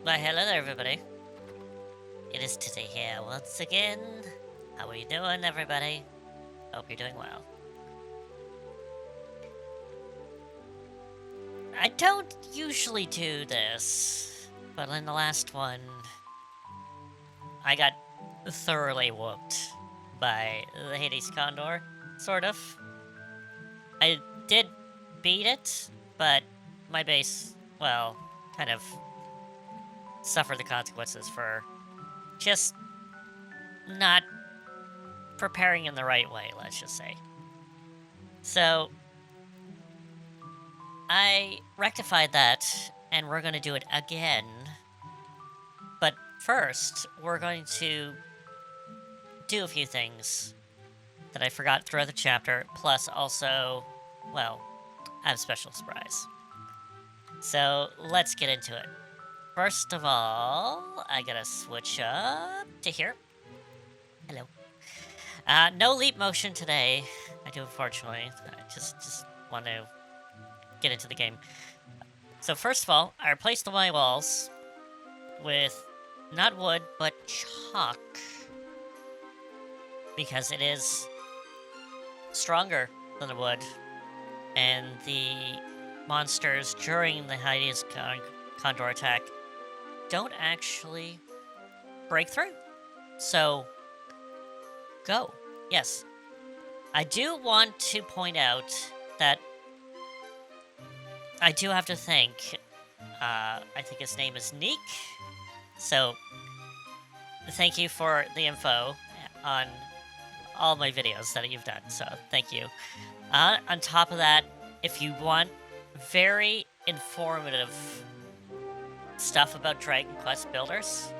Why, hello there, everybody. It is Didi here once again. How are you doing, everybody? Hope you're doing well. I don't usually do this, but in the last one, I got thoroughly whooped by the Hades Condor, sort of. I did beat it, but my base, well, kind of suffered the consequences for just not preparing in the right way, let's just say. So, I rectified that, and we're going to do it again. But first, we're going to do a few things that I forgot throughout the chapter, plus also, well, I have a special surprise. So, let's get into it. First of all, I gotta switch up to here. Hello. No leap motion today. I do, unfortunately. I just want to get into the game. So first of all, I replaced the white walls with not wood, but chalk. Because it is stronger than the wood. And the monsters during the Hades Condor attack don't actually break through. So, go. Yes. I do want to point out that I do have to thank, I think his name is Niek. So, thank you for the info on all my videos that you've done. So, thank you. On top of that, if you want very informative stuff about Dragon Quest builders,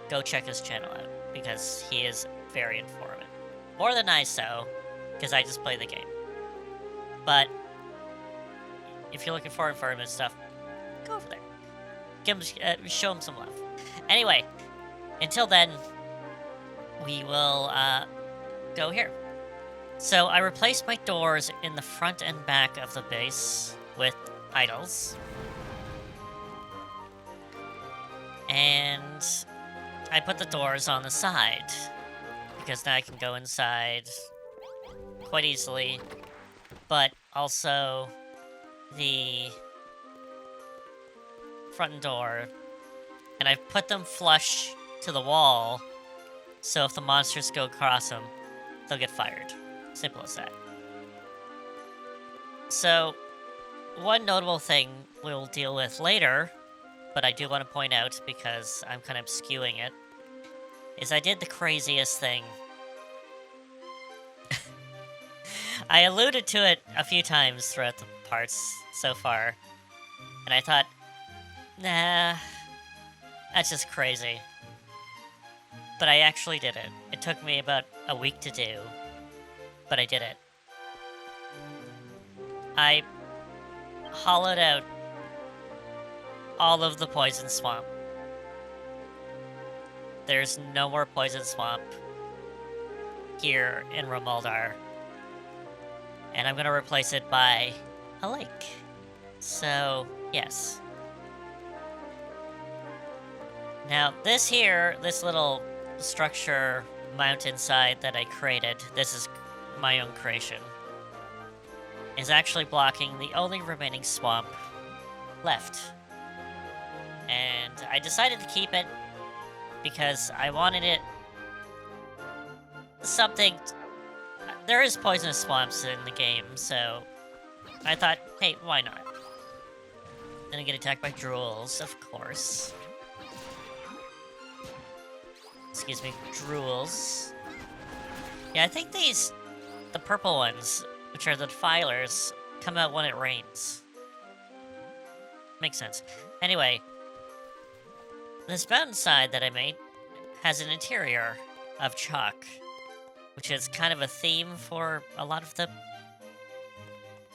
go check his channel out, because he is very informative. More than I so, because I just play the game. But if you're looking for informative stuff, go over there. Give him, show him some love. Anyway, until then, we will go here. So I replaced my doors in the front and back of the base with idols. And I put the doors on the side, because now I can go inside quite easily, but also the front door, and I've put them flush to the wall, so if the monsters go across them, they'll get fired. Simple as that. So, one notable thing we'll deal with later, but I do want to point out because I'm kind of skewing it, is I did the craziest thing. I alluded to it a few times throughout the parts so far, and I thought, nah, that's just crazy. But I actually did it. It took me about a week to do, but I did it. I hollowed out all of the poison swamp. There's no more poison swamp here in Rimuldar. And I'm gonna replace it by a lake. So, yes. Now, this little structure mountainside that I created, this is my own creation, is actually blocking the only remaining swamp left. And I decided to keep it because I wanted it something. There is poisonous swamps in the game, so I thought, hey, why not? Then I get attacked by drools, of course. Excuse me, drools. Yeah, I think the purple ones, which are the defilers, come out when it rains. Makes sense. Anyway, this mountainside that I made has an interior of chalk, which is kind of a theme for a lot of the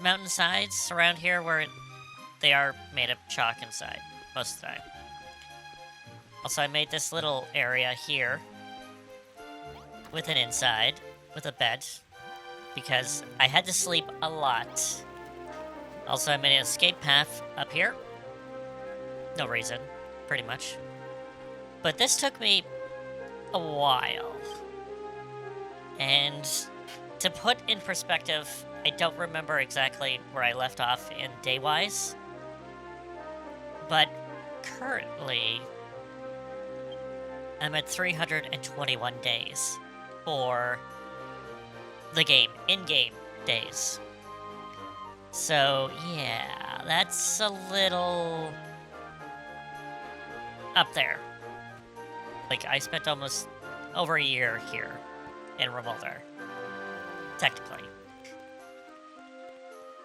mountainsides around here where they are made of chalk inside, most of the time. Also, I made this little area here with an inside, with a bed, because I had to sleep a lot. Also, I made an escape path up here. No reason, pretty much. But this took me a while. And to put in perspective, I don't remember exactly where I left off in day-wise. But currently, I'm at 321 days for the game, in-game days. So, yeah, that's a little up there. Like, I spent almost over a year here in Rimuldar, technically.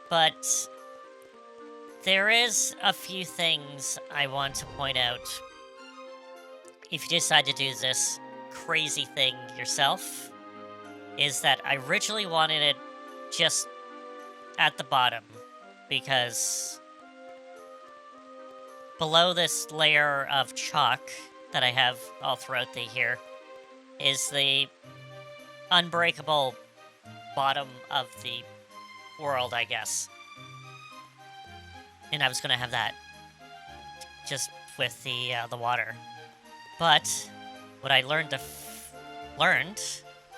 But there is a few things I want to point out. If you decide to do this crazy thing yourself, is that I originally wanted it just at the bottom, because below this layer of chalk that I have all throughout the here is the unbreakable bottom of the world, I guess. And I was gonna have that just with the water. But what I learned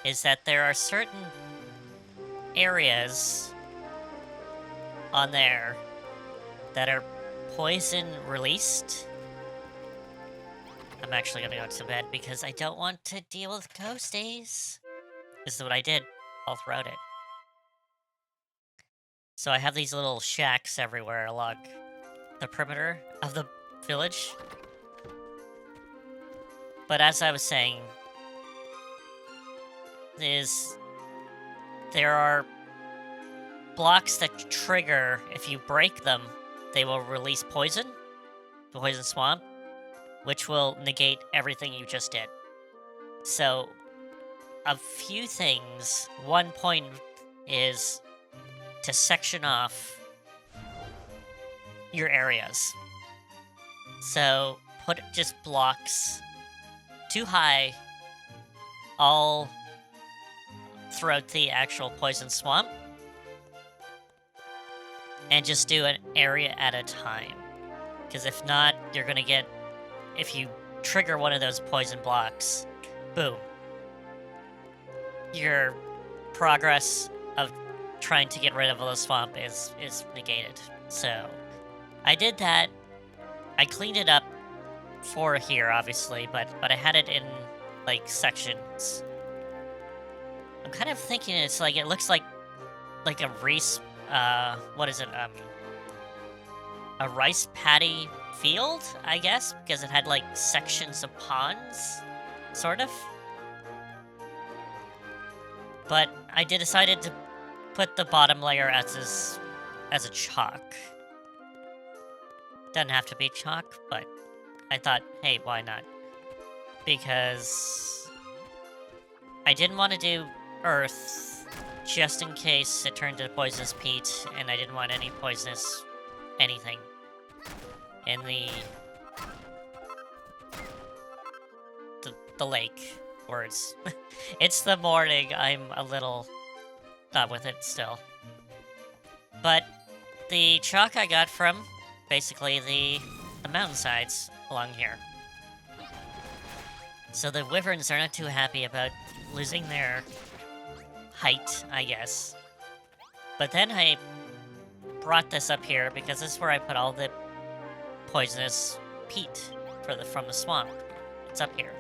is that there are certain areas on there that are poison released. I'm actually gonna go to bed because I don't want to deal with ghosties. This is what I did all throughout it. So I have these little shacks everywhere along the perimeter of the village. But as I was saying, there are blocks that trigger, if you break them, they will release poison, the poison swamp, which will negate everything you just did. So, a few things. One point is to section off your areas. So, put just blocks too high all throughout the actual poison swamp, and just do an area at a time. Because if not, you're gonna get, if you trigger one of those poison blocks, boom. Your progress of trying to get rid of the swamp is negated. So, I did that. I cleaned it up for here, obviously, but I had it in, like, sections. I'm kind of thinking it's like, it looks like a rice, what is it, a rice paddy field, I guess, because it had, like, sections of ponds, sort of. But I decided to put the bottom layer as a chalk. Doesn't have to be chalk, but I thought, hey, why not? Because I didn't want to do earth just in case it turned to poisonous peat, and I didn't want any poisonous anything in the lake. Words. It's the morning. I'm a little not with it still. But the chalk I got from basically the mountainsides along here. So the wyverns are not too happy about losing their height, I guess. But then I brought this up here because this is where I put all the poisonous peat from the swamp. It's up here.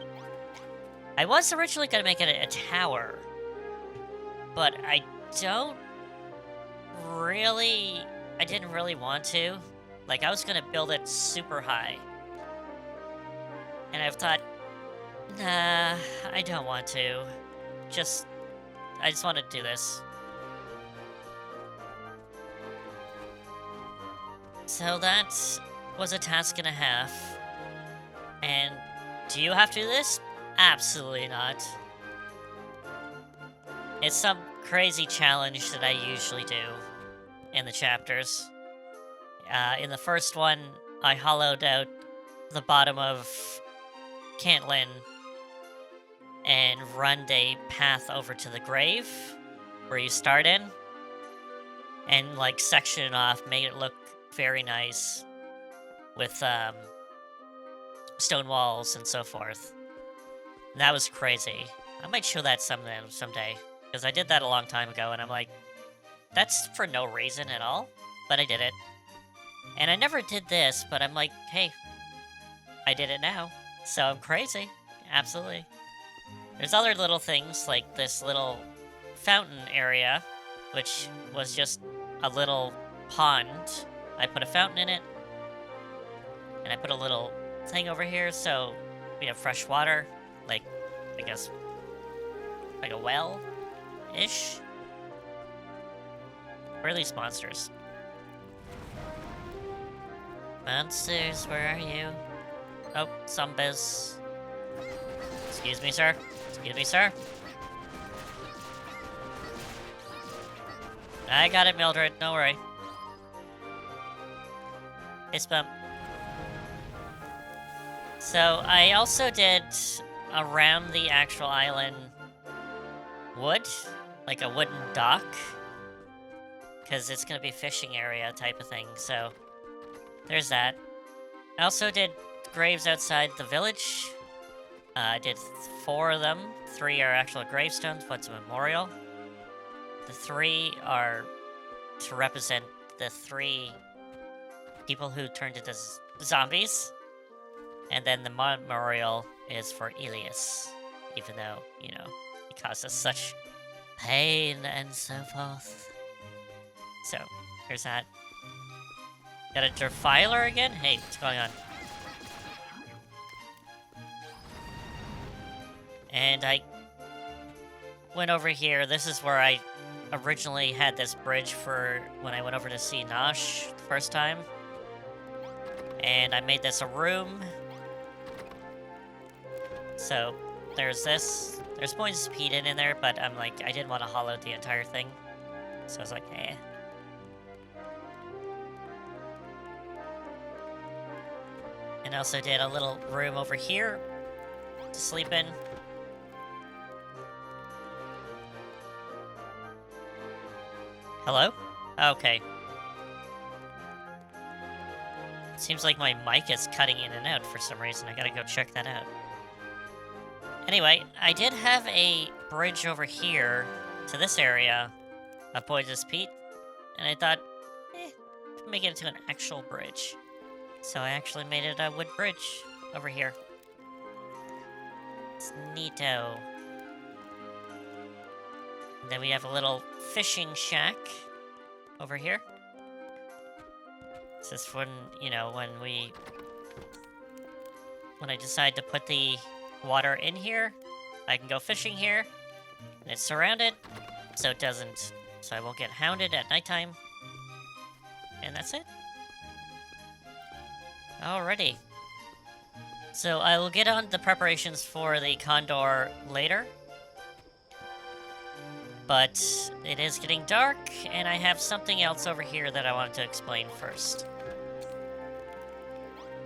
I was originally going to make it a tower, but I didn't really want to. Like, I was going to build it super high. And I've thought, nah, I don't want to. I just want to do this. So that was a task and a half. And do you have to do this? Absolutely not. It's some crazy challenge that I usually do in the chapters. In the first one, I hollowed out the bottom of Cantlin and run a path over to the grave where you start in, and like section it off, made it look very nice with stone walls and so forth. And that was crazy. I might show that someday, because I did that a long time ago, and I'm like, that's for no reason at all, but I did it. And I never did this, but I'm like, hey, I did it now, so I'm crazy. Absolutely. There's other little things, like this little fountain area, which was just a little pond. I put a fountain in it, and I put a little thing over here, so we have fresh water, like, I guess, like a well-ish. Where are these monsters? Monsters, where are you? Oh, zombies. Excuse me, sir. Excuse me, sir. I got it, Mildred. Don't worry. Fist bump. So, I also did around the actual island wood, like a wooden dock, because it's going to be a fishing area type of thing, so there's that. I also did graves outside the village. I did 4 of them. 3 are actual gravestones, one's a memorial. The 3 are to represent the 3 people who turned into zombies. And then the memorial is for Elias, even though, you know, he caused us such pain and so forth. So, there's that. Got a defiler again? Hey, what's going on? And I went over here. This is where I originally had this bridge for when I went over to see Nosh the first time. And I made this a room. So, there's this. There's points speed in there, but I'm like, I didn't want to hollow the entire thing. So I was like, eh. And also did a little room over here to sleep in. Hello? Okay. Seems like my mic is cutting in and out for some reason. I gotta go check that out. Anyway, I did have a bridge over here to this area of Poisonous Pete, and I thought, make it into an actual bridge. So I actually made it a wood bridge over here. It's neato. And then we have a little fishing shack over here. This is when, you know, when I decide to put the water in here, I can go fishing here, and it's surrounded, so I won't get hounded at nighttime. And that's it. Alrighty. So I will get on the preparations for the Condor later. But it is getting dark, and I have something else over here that I wanted to explain first.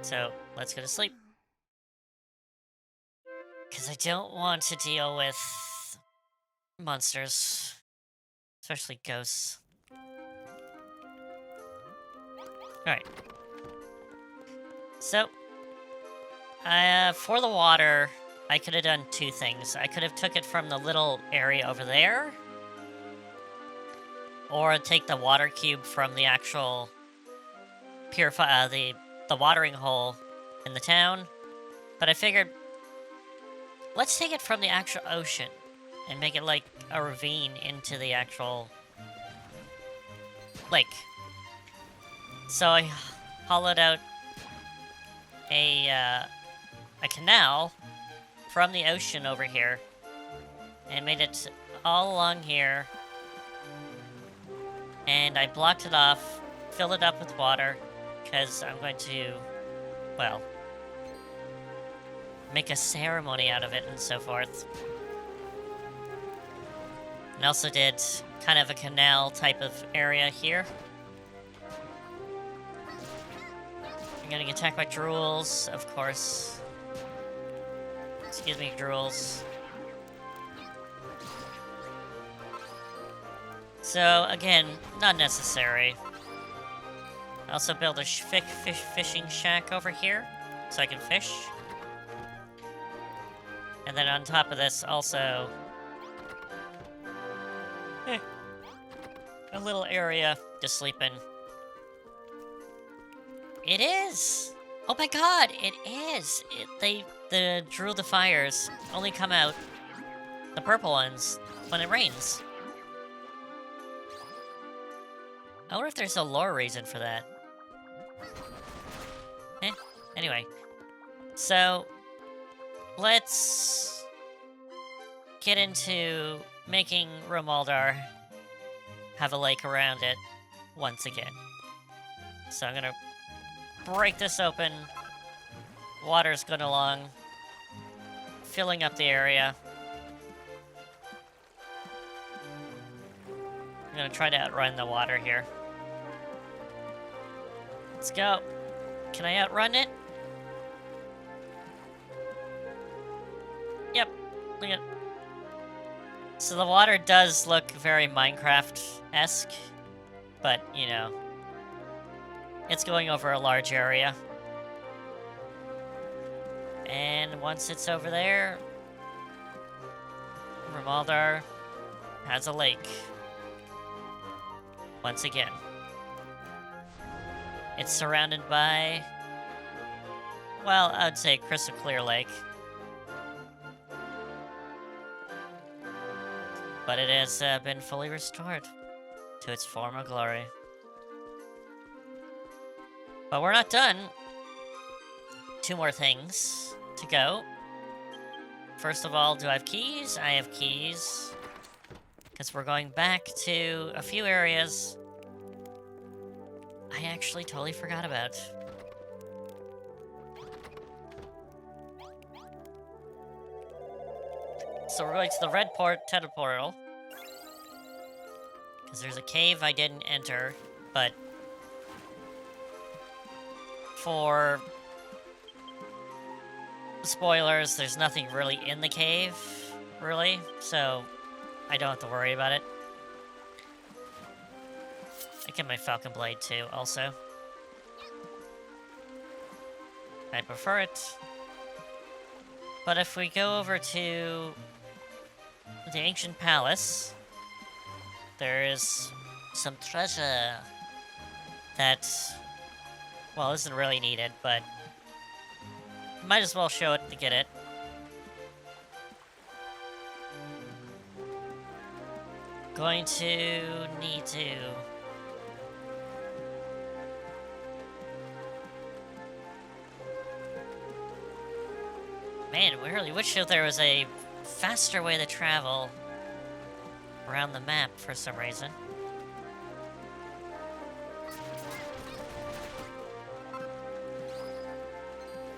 So, let's go to sleep. Because I don't want to deal with monsters. Especially ghosts. Alright. So, for the water, I could have done 2 things. I could have took it from the little area over there, or take the water cube from the actual the watering hole in the town. But I figured, let's take it from the actual ocean and make it like a ravine into the actual lake. So I hollowed out a canal from the ocean over here and made it all along here, and I blocked it off, filled it up with water, because I'm going to, well, make a ceremony out of it and so forth. And also did kind of a canal type of area here. I'm getting attacked by drools, of course. Excuse me, drools. So, again, not necessary. I also built a fishing shack over here, so I can fish. And then on top of this, also... a little area to sleep in. It is! Oh my god, it is! The Drew the Fires only come out, the purple ones, when it rains. I wonder if there's a lore reason for that. Anyway. So, let's get into making Rimuldar have a lake around it once again. So I'm gonna break this open. Water's going along, filling up the area. I'm gonna try to outrun the water here. Let's go. Can I outrun it? Yep. Look at. So the water does look very Minecraft-esque, but, you know, it's going over a large area. And once it's over there, Rimuldar has a lake. Once again. It's surrounded by, well, I would say a crystal clear lake. But it has been fully restored to its former glory. But we're not done. 2 more things to go. First of all, do I have keys? I have keys. Because we're going back to a few areas I actually totally forgot about. So we're going to the red portal. Because there's a cave I didn't enter, but for spoilers, there's nothing really in the cave, really, so I don't have to worry about it. I get my Falcon Blade too, also. I prefer it. But if we go over to the ancient palace, there is some treasure that, well, isn't really needed, but might as well show it to get it. Going to need to... Man, we really wish that there was a faster way to travel around the map for some reason.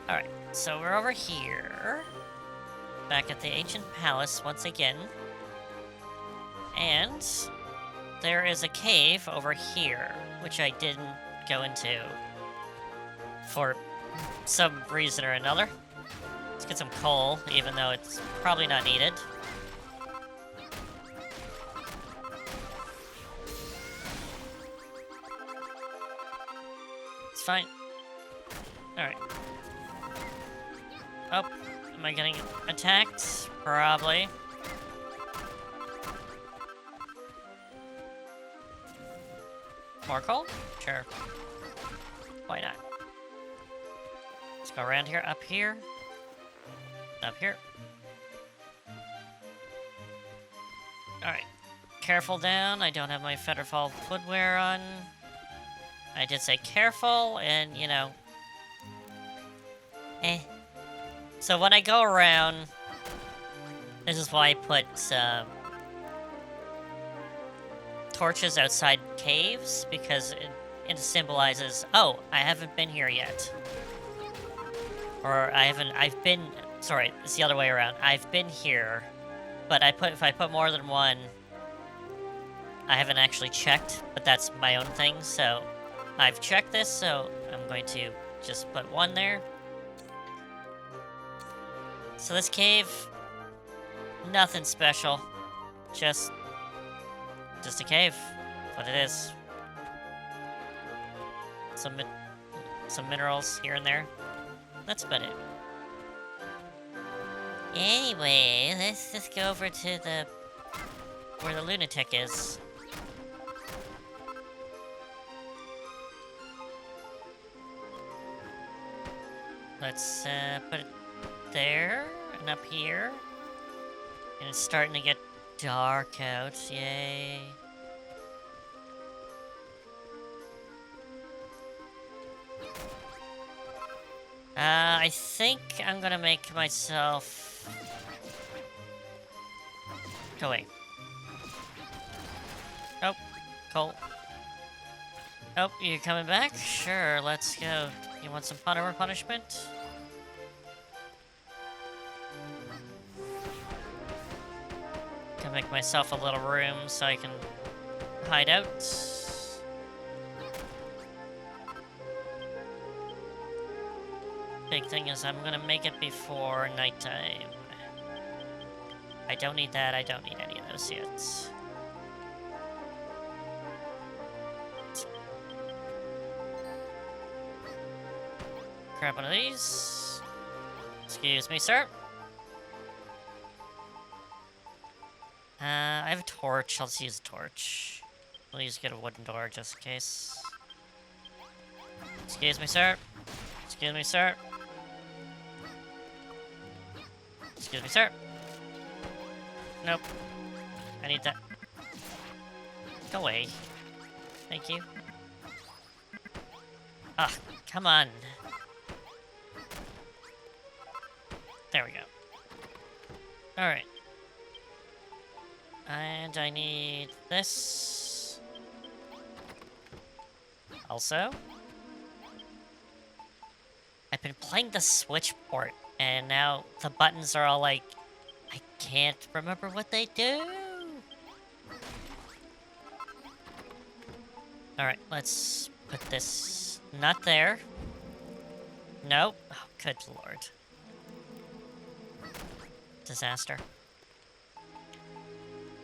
Alright, so we're over here. Back at the ancient palace once again. And there is a cave over here, which I didn't go into for some reason or another. Let's get some coal, even though it's probably not needed. It's fine. Alright. Oh, am I getting attacked? Probably. More coal? Sure. Why not? Let's go around here, up here. Up here. Alright. Careful down. I don't have my Featherfall footwear on. I did say careful, and, you know... So when I go around... This is why I put, torches outside caves, because it symbolizes, oh, I haven't been here yet. Or I've been... Sorry, it's the other way around. I've been here, but if I put more than one, I haven't actually checked, but that's my own thing, so I've checked this, so I'm going to just put 1 there. So this cave, nothing special, just a cave, what it is. Some minerals here and there. That's about it. Anyway, let's just go over to the... where the lunatic is. Let's put it there and up here. And it's starting to get dark out, yay. I think I'm gonna make myself... Go away. Oh, Cole. Oh, you coming back? Sure, let's go. You want some punishment? Can make myself a little room so I can hide out. Big thing is I'm gonna make it before nighttime. I don't need that, I don't need any of those yet. Grab one of these. Excuse me, sir. I have a torch. I'll just use a torch. Please get a wooden door just in case. Excuse me, sir. Excuse me, sir. Excuse me, sir. Nope. I need that. Go away. Thank you. Ah, come on. There we go. Alright. And I need this. Also. I've been playing the Switch port, and now the buttons are all like, I can't remember what they do. Alright, let's put this not there. Nope. Oh, good lord. Disaster.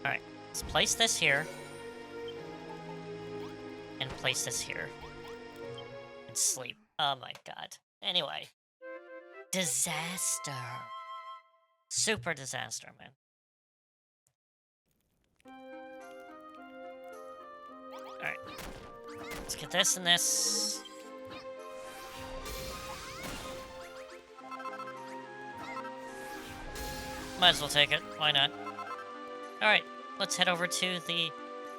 Alright, let's place this here. And place this here. And sleep. Oh my god. Anyway. Disaster. Super disaster, man. Alright. Let's get this and this. Might as well take it. Why not? Alright, let's head over to the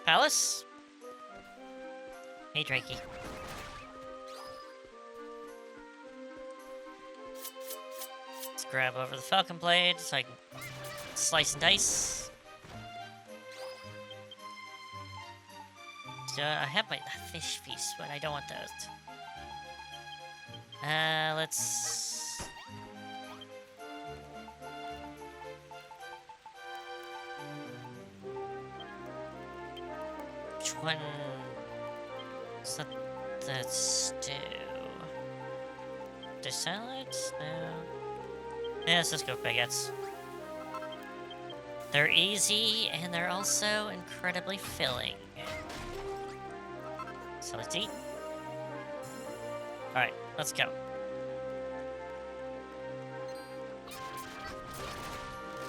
palace. Hey, Drakey. Let's grab over the falcon blade so I can slice and dice. So I have my fish feast, but I don't want those. Let's... Which one... Is that the stew? The salads? No. Yeah, let's just go baguettes. They're easy, and they're also incredibly filling. So let's eat. Alright, let's go.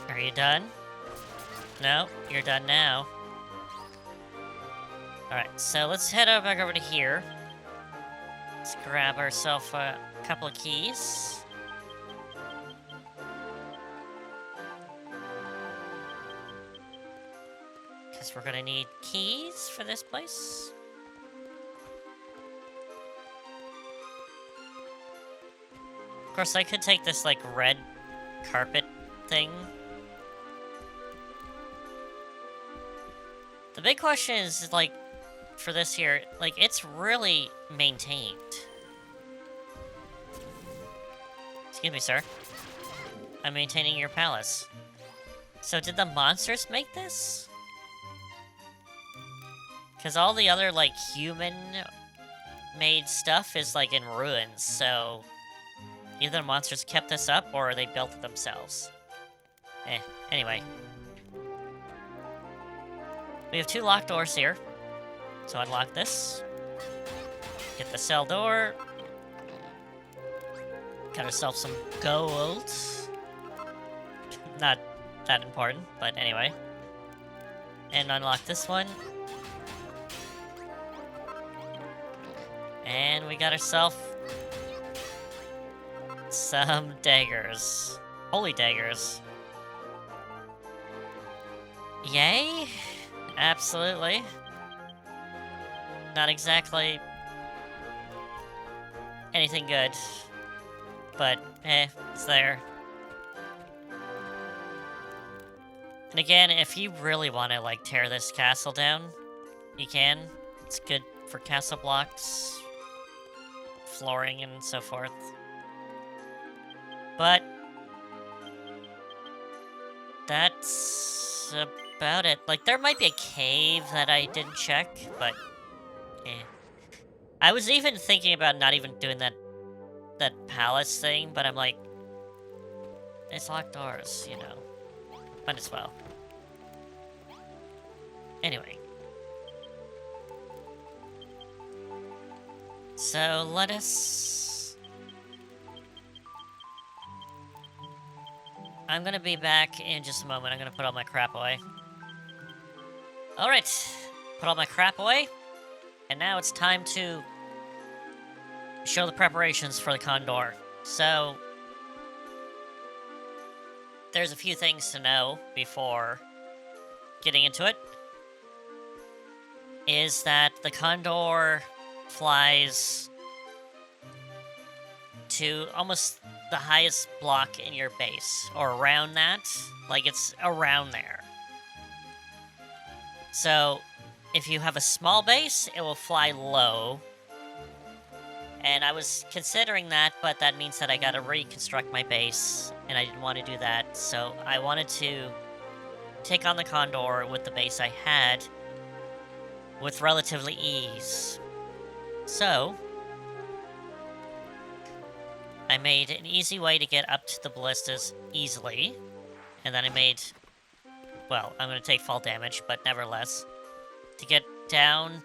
Are you done? No, you're done now. Alright, so let's head back over to here. Let's grab ourselves a couple of keys. Because we're gonna need keys for this place. Of course, I could take this, like, red carpet thing. The big question is, like, for this here, like, it's really maintained. Excuse me, sir. I'm maintaining your palace. So did the monsters make this? Because all the other, like, human-made stuff is, like, in ruins, so... Either the monsters kept this up, or they built it themselves. Anyway. We have 2 locked doors here. So unlock this. Get the cell door. Got ourselves some gold. Not that important, but anyway. And unlock this one. And we got ourselves some daggers. Holy daggers. Yay? Absolutely. Not exactly anything good. But, it's there. And again, if you really want to, like, tear this castle down, you can. It's good for castle blocks, flooring, and so forth. But that's about it. Like, there might be a cave that I didn't check, but I was even thinking about not even doing that palace thing, but I'm like, it's locked doors, you know. Might as well. Anyway. So, let us... I'm gonna be back in just a moment. I'm gonna put all my crap away. Alright. Put all my crap away. And now it's time to show the preparations for the Condor. So, there's a few things to know before getting into it. Is that the Condor flies to almost the highest block in your base, or around that. Like, it's around there. So, if you have a small base, it will fly low. And I was considering that, but that means that I gotta reconstruct my base, and I didn't want to do that, so I wanted to take on the Condor with the base I had with relatively ease. So, I made an easy way to get up to the ballistas easily, and then I made, well, I'm gonna take fall damage, but nevertheless, to get down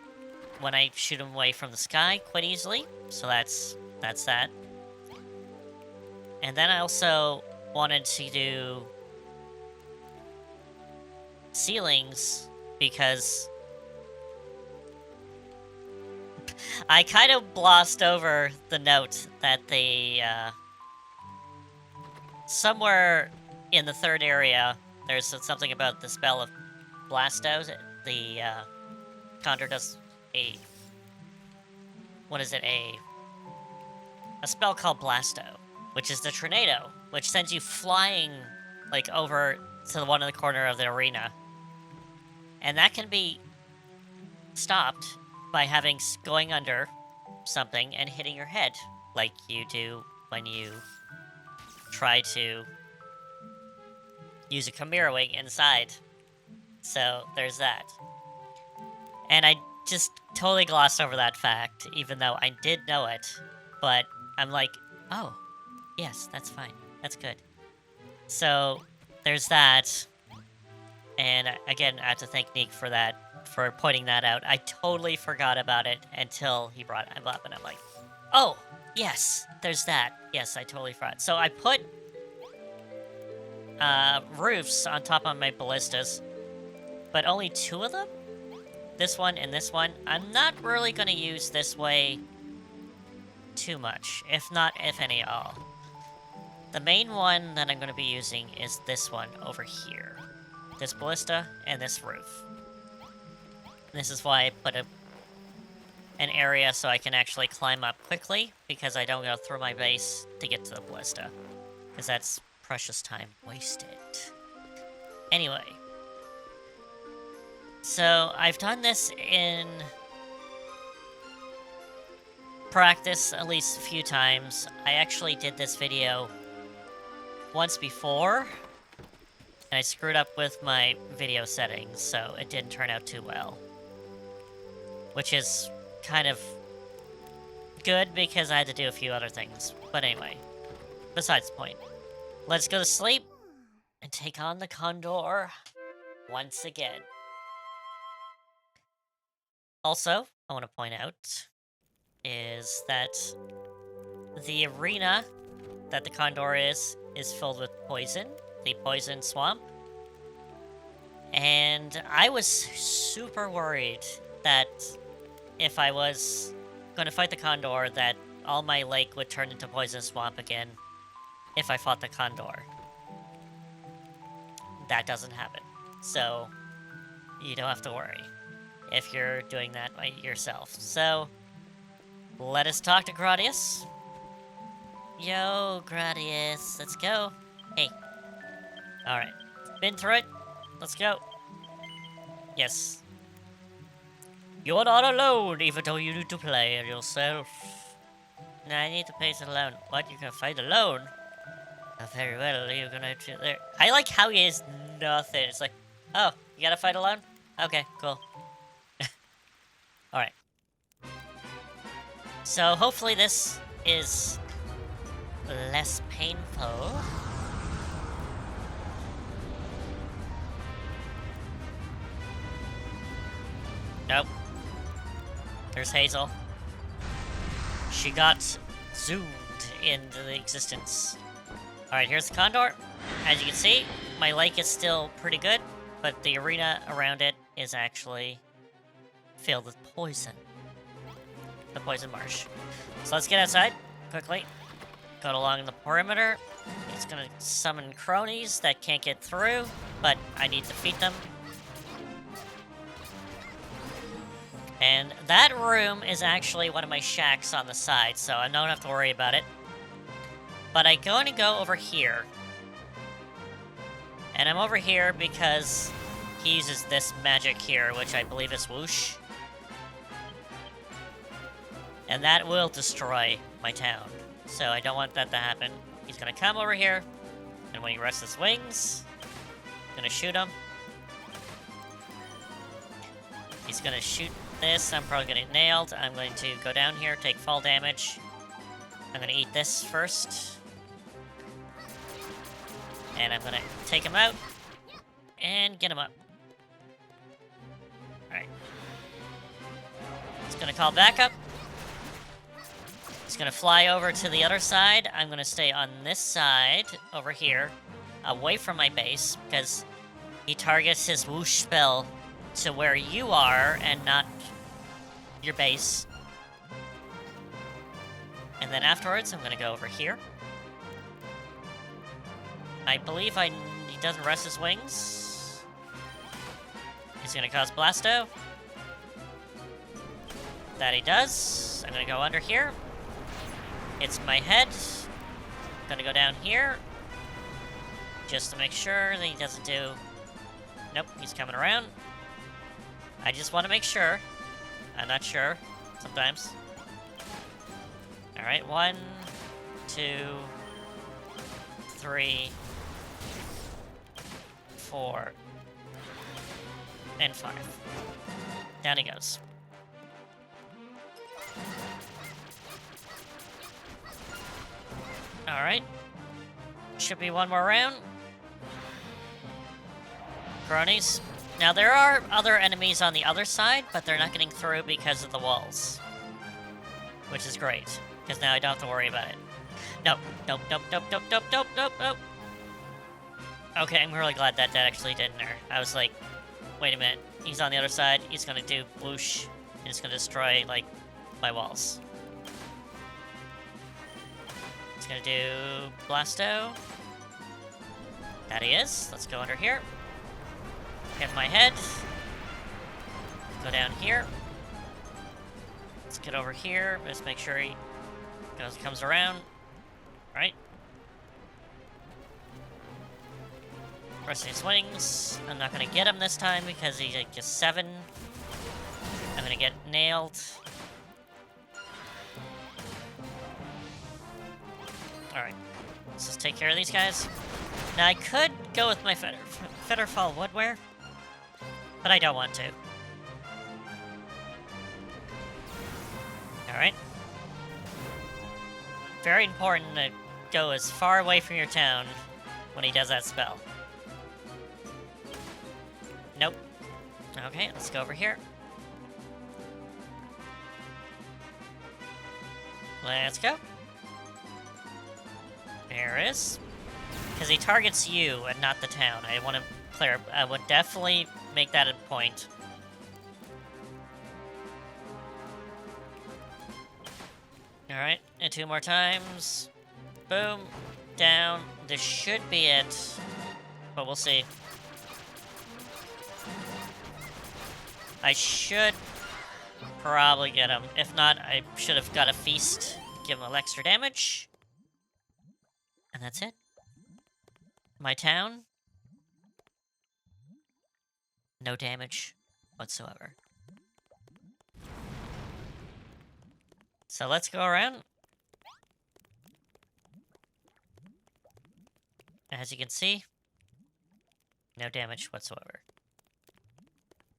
when I shoot them away from the sky quite easily. So that's that. And then I also wanted to do ceilings because I kind of glossed over the note that the somewhere in the third area there's something about the spell of Blasto. The Condor does a a spell called Blasto, which is the tornado, which sends you flying like over to the one in the corner of the arena, and that can be stopped by going under something and hitting your head, like you do when you try to use a Chimera Wing inside. So there's that. And I just totally glossed over that fact, even though I did know it. But I'm like, oh, yes, that's fine. That's good. So there's that. And again, I have to thank Niek for that, for pointing that out. I totally forgot about it until he brought it up, and I'm like, oh, yes, there's that. Yes, I totally forgot. So I put roofs on top of my ballistas, but only 2 of them? This one and this one. I'm not really going to use this way too much, if any at all. The main one that I'm going to be using is this one over here. This ballista and this roof. This is why I put an area so I can actually climb up quickly, because I don't go through my base to get to the ballista, because that's precious time wasted. Anyway. So, I've done this in practice at least a few times. I actually did this video once before, and I screwed up with my video settings, so it didn't turn out too well. Which is kind of good, because I had to do a few other things. But anyway, besides the point. Let's go to sleep and take on the Condor once again. Also, I want to point out is that the arena that the Condor is filled with poison, the poison swamp. And I was super worried that if I was going to fight the Condor, that all my lake would turn into poison swamp again if I fought the Condor. That doesn't happen. So, you don't have to worry if you're doing that by yourself. So, let us talk to Gradius. Yo, Gradius, let's go. Hey. Alright. Been through it. Let's go. Yes. You're not alone, even though you need to play it yourself. No, I need to play it alone. What, you can fight alone? Oh, very well, you're gonna have to there. I like how he is nothing. It's like, oh, you gotta fight alone? Okay, cool. Alright. So, hopefully this is less painful. Nope. There's Hazel. She got zoomed into the existence. Alright, here's the Condor. As you can see, my lake is still pretty good, but the arena around it is actually filled with poison. The poison marsh. So let's get outside, quickly. Go along the perimeter. It's gonna summon cronies that can't get through, but I need to defeat them. And that room is actually one of my shacks on the side, so I don't have to worry about it. But I'm going to go over here. And I'm over here because he uses this magic here, which I believe is whoosh. And that will destroy my town. So I don't want that to happen. He's gonna come over here, and when he rests his wings, I'm gonna shoot him. He's gonna shoot this. I'm probably gonna get nailed. I'm going to go down here, take fall damage. I'm gonna eat this first. And I'm gonna take him out and get him up. Alright. He's gonna call backup. He's gonna fly over to the other side. I'm gonna stay on this side over here, away from my base, because he targets his whoosh spell to where you are and not your base. And then afterwards, I'm gonna go over here. I believe he doesn't rest his wings. He's gonna cause Blasto. That he does. I'm gonna go under here. It's my head. I'm gonna go down here. Just to make sure that he doesn't do... Nope, he's coming around. I just want to make sure. I'm not sure, sometimes. Alright, 1, 2, 3, 4, and 5. Down he goes. Alright. Should be one more round. Cronies. Now, there are other enemies on the other side, but they're not getting through because of the walls. Which is great, because now I don't have to worry about it. Nope, nope, nope, nope, nope, nope, nope, nope, nope. Okay, I'm really glad that actually didn't there. I was like, wait a minute, he's on the other side, he's gonna do whoosh, and it's gonna destroy, like, my walls. He's gonna do Blasto. That he is. Let's go under here. Get my head. Go down here. Let's get over here. Let's make sure he comes around. Right. Pressing his wings. I'm not gonna get him this time because he's at just 7. I'm gonna get nailed. Alright. Let's just take care of these guys. Now I could go with my Fetterfall Woodware, but I don't want to. Alright. Very important to go as far away from your town when he does that spell. Nope. Okay, let's go over here. Let's go. There it is. Because he targets you and not the town. I want to clear. I would definitely make that a point. Alright, and 2 more times. Boom. Down. This should be it. But we'll see. I should probably get him. If not, I should have got a feast. Give him a little extra damage. And that's it. My town. No damage whatsoever. So let's go around. As you can see, no damage whatsoever.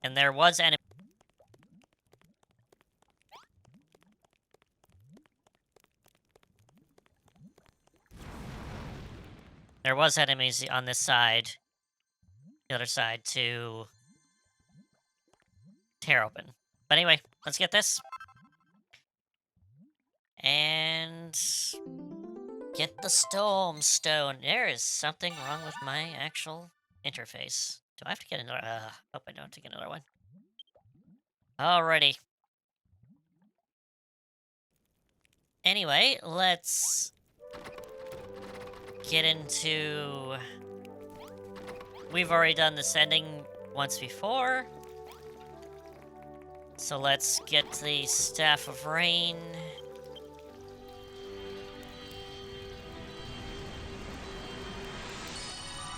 And there was enemy. There was enemies on this side, the other side, to tear open. But anyway, let's get this. And get the Storm Stone. There is something wrong with my actual interface. Do I have to get another? Hope I don't have to get another one. Alrighty. Anyway, let's get into... We've already done this ending once before. So let's get the Staff of Rain.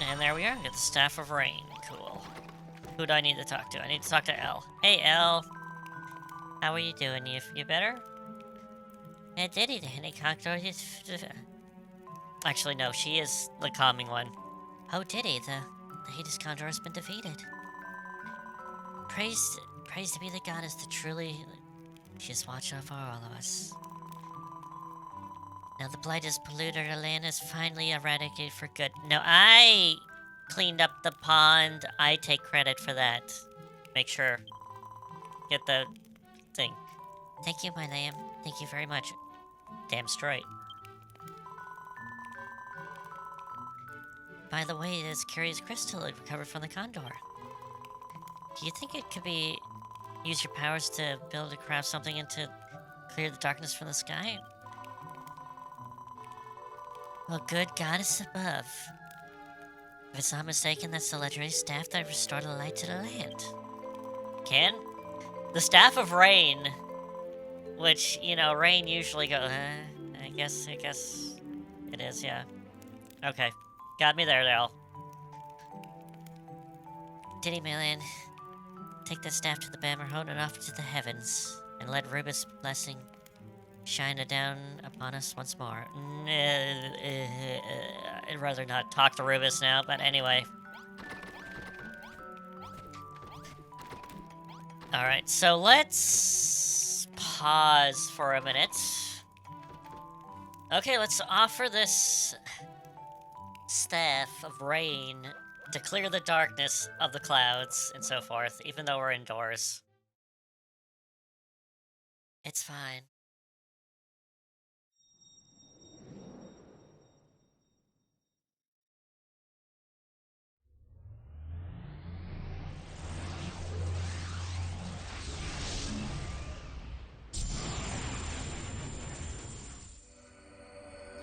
And there we are, get the Staff of Rain. Cool. Who do I need to talk to? I need to talk to Elle. Hey, Elle. How are you doing? You better? Yeah, Didi, the Hades Condor is... Actually, no, she is the calming one. Oh, Didi, the Hades Condor has been defeated. Praise to be the goddess that truly... She's watching over all of us. Now the blight has polluted our land is finally eradicated for good. No, I cleaned up the pond. I take credit for that. Make sure. Get the thing. Thank you, my lamb. Thank you very much. Damn straight. By the way, this curious crystal I recovered from the Condor. Do you think it could be... Use your powers to build or craft something and to clear the darkness from the sky? Well, good goddess above. If it's not mistaken, that's the legendary staff that restored the light to the land. Can? The Staff of Rain. Which, you know, rain usually goes... I guess it is, yeah. Okay. Got me there, Dale. Diddy Milan, take the staff to the Bammer, hold it off to the heavens, and let Rubus' blessing shine it down upon us once more. I'd rather not talk to Rubus now, but anyway. Alright, so let's pause for a minute. Okay, let's offer this Staff of Rain to clear the darkness of the clouds and so forth, even though we're indoors. It's fine.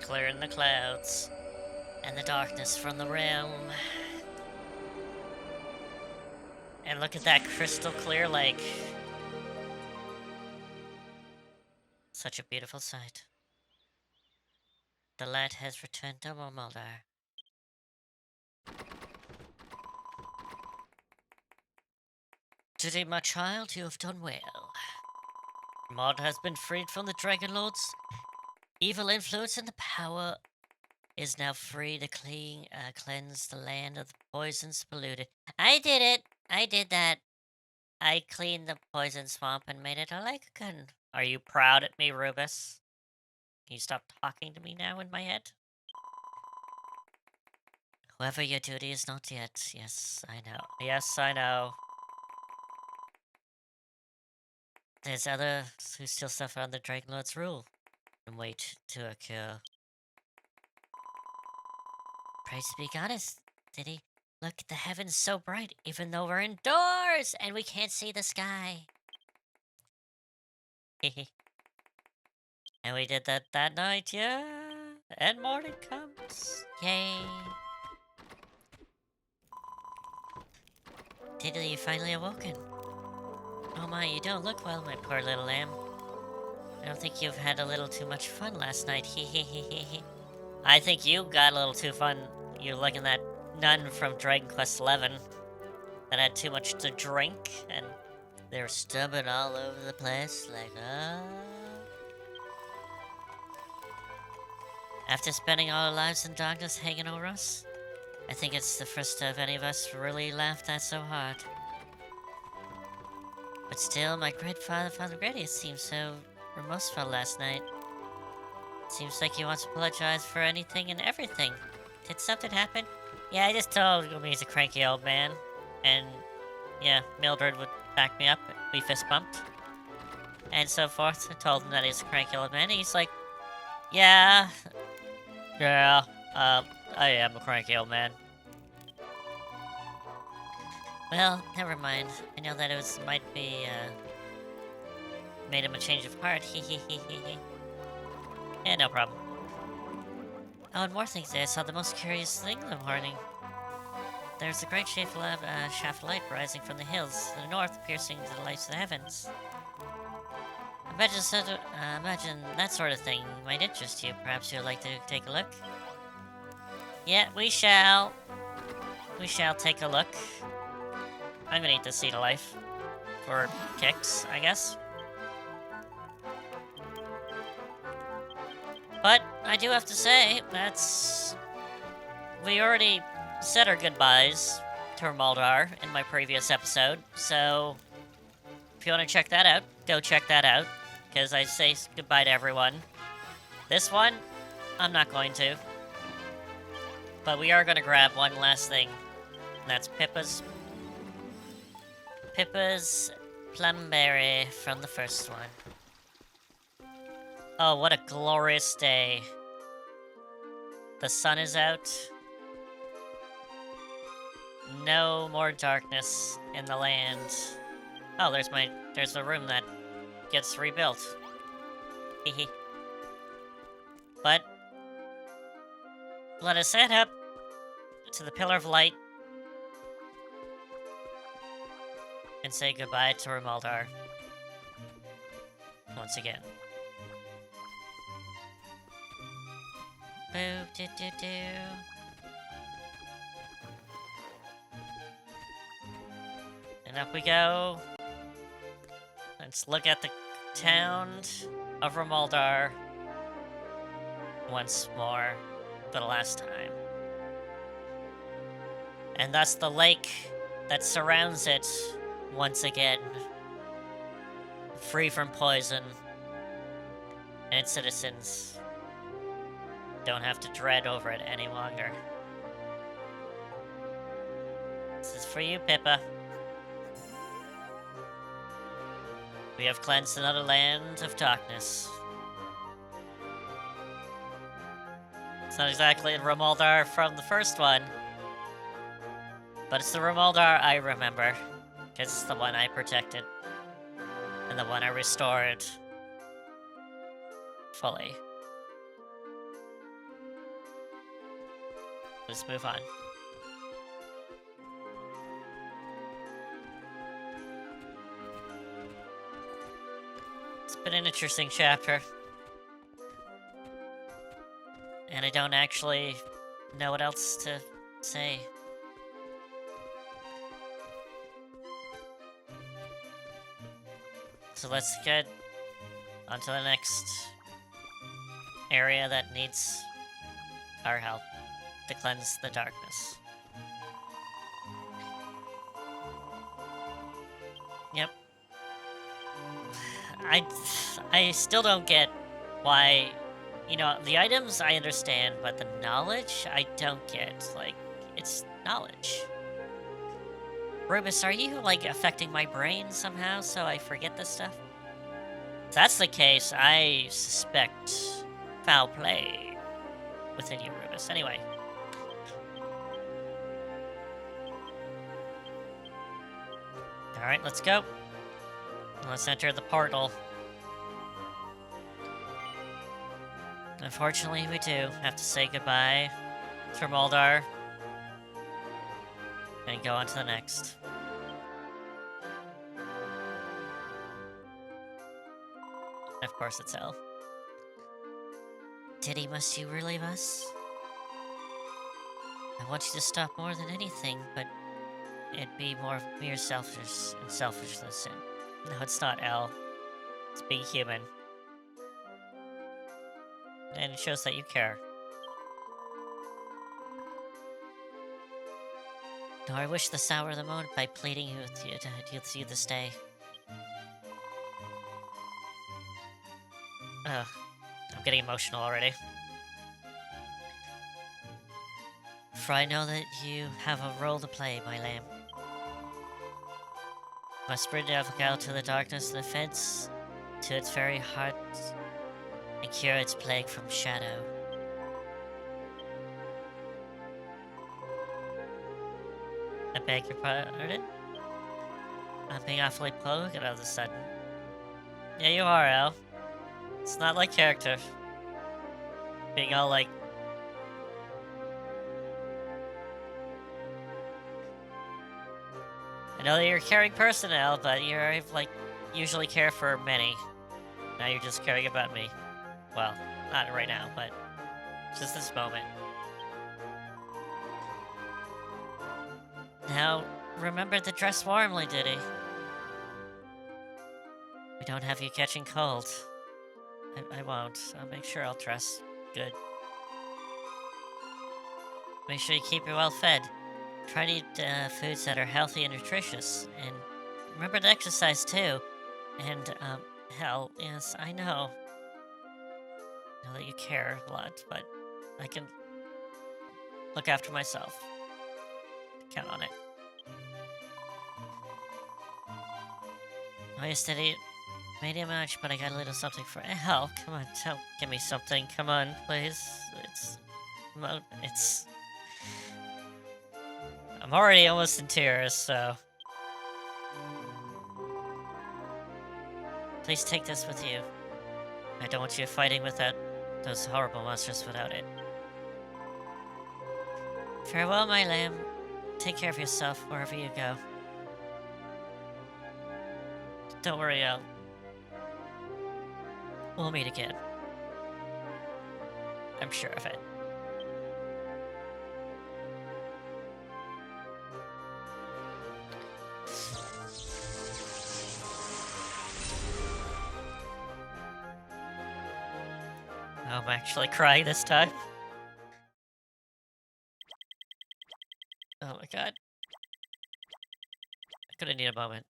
Clearing the clouds and the darkness from the realm. And look at that crystal clear lake. Such a beautiful sight. The light has returned to Rimuldar. Didi, my child, you have done well. Mod has been freed from the Dragon Lord's evil influence, and the power is now free to cleanse the land of the poisons polluted. I did it! I did that. I cleaned the poison swamp and made it all like again. Are you proud at me, Rubus? Can you stop talking to me now in my head? Whoever your duty is not yet. Yes, I know. Yes, I know. There's others who still suffer under Dragon Lord's rule and wait to occur. Praise be goddess, Didi. Look, the heavens so bright, even though we're indoors and we can't see the sky. And we did that night, yeah. And morning comes. Yay. Didi, you finally awoken. Oh my, you don't look well, my poor little lamb. I don't think you've had a little too much fun last night. I think you got a little too fun. You're like that nun from Dragon Quest XI that had too much to drink, and they were stubbing all over the place, like, After spending all our lives in darkness hanging over us, I think it's the first of any of us really laughed at so hard. But still, my great father, Father Gradius, seemed so remorseful last night. Seems like he wants to apologize for anything and everything. Did something happen? Yeah, I just told him he's a cranky old man. And, yeah, Mildred would back me up. We fist bumped. And so forth. I told him that he's a cranky old man. And he's like, yeah, I am a cranky old man. Well, never mind. I know that it might be, made him a change of heart. Yeah, no problem. Oh, and more things there. I saw the most curious thing in the morning. There's a great shaft of light rising from the hills to the north, piercing the lights of the heavens. Imagine that sort of thing might interest you. Perhaps you'd like to take a look? Yeah, we shall. We shall take a look. I'm gonna eat the Seed of Life. For kicks, I guess. But I do have to say, we already said our goodbyes to Rimuldar in my previous episode, so if you want to check that out, go check that out, because I say goodbye to everyone. This one, I'm not going to. But we are going to grab one last thing, and that's Pippa's Plumberry from the first one. Oh, what a glorious day. The sun is out. No more darkness in the land. Oh, there's the room that gets rebuilt. Hehe. But let us head up to the Pillar of Light and say goodbye to Rimuldar once again. Boo, do, do, do. And up we go. Let's look at the town of Rimuldar once more for the last time. And that's the lake that surrounds it once again. Free from poison. And its citizens don't have to dread over it any longer. This is for you, Pippa. We have cleansed another land of darkness. It's not exactly the Rimuldar from the first one, but it's the Rimuldar I remember, because it's the one I protected, and the one I restored fully. Let's move on. It's been an interesting chapter. And I don't actually know what else to say. So let's get onto the next area that needs our help to cleanse the darkness. Yep. I still don't get why, you know, the items I understand, but the knowledge I don't get. Like, it's knowledge. Rubus, are you, like, affecting my brain somehow so I forget this stuff? If that's the case, I suspect foul play within you, Rubus. Anyway, Alright, let's go. Let's enter the portal. Unfortunately, we do have to say goodbye to Rimuldar and go on to the next. Of course, it's hell. Didi, must you really leave us? I want you to stop more than anything, but it'd be more mere selfishness. No, it's not L. It's being human. And it shows that you care. No, I wish to sour the moment by pleading with you to stay. Ugh, I'm getting emotional already. For I know that you have a role to play, my lamb. Must bring out to the darkness of the fence, to its very heart, and cure its plague from shadow. I beg your pardon? I'm being awfully polite all of a sudden. Yeah, you are, Al. It's not like character. Being all like... I know that you're a caring person, Al, but you're, like, usually care for many. Now you're just caring about me. Well, not right now, but just this moment. Now, remember to dress warmly, Didi. We don't have you catching cold. I won't. I'll make sure I'll dress good. Make sure you keep her well fed. Try to eat foods that are healthy and nutritious. And remember to exercise too. And, hell, yes, I know. I know that you care a lot, but I can look after myself. Count on it. Oh, yes, Didi. Made him much, but I got a little something for hell. Come on, give me something. Come on, please. I'm already almost in tears, so... Please take this with you. I don't want you fighting with those horrible monsters without it. Farewell, my lamb. Take care of yourself wherever you go. Don't worry, Al. We'll meet again. I'm sure of it. Oh, I'm actually crying this time. Oh my god. I'm gonna need a moment.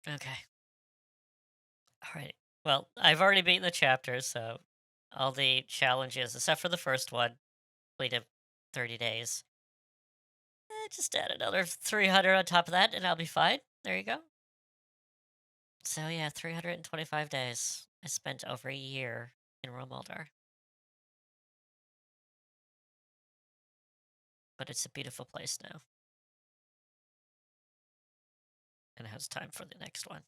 Okay. Alright. Well, I've already beaten the chapter, so all the challenges, except for the first one, completed 30 days. Just add another 300 on top of that, and I'll be fine. There you go. So yeah, 325 days. I spent over a year in Rimuldar. But it's a beautiful place now. And it has time for the next one.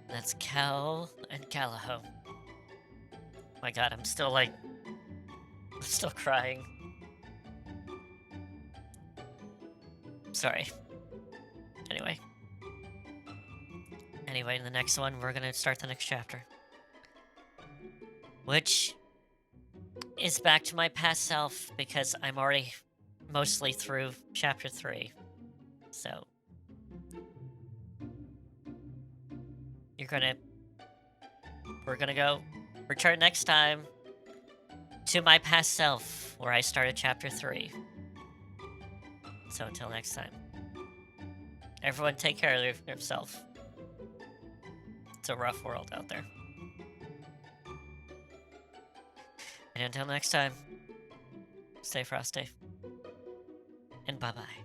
That's Cal and Calaho. My god, I'm still crying. Sorry. Anyway, in the next one, we're gonna start the next chapter. Which is back to my past self, because I'm already mostly through chapter 3. So... We're gonna go return next time to my past self, where I started chapter 3. So until next time, everyone take care of yourself. It's a rough world out there. And until next time, stay frosty. And bye-bye.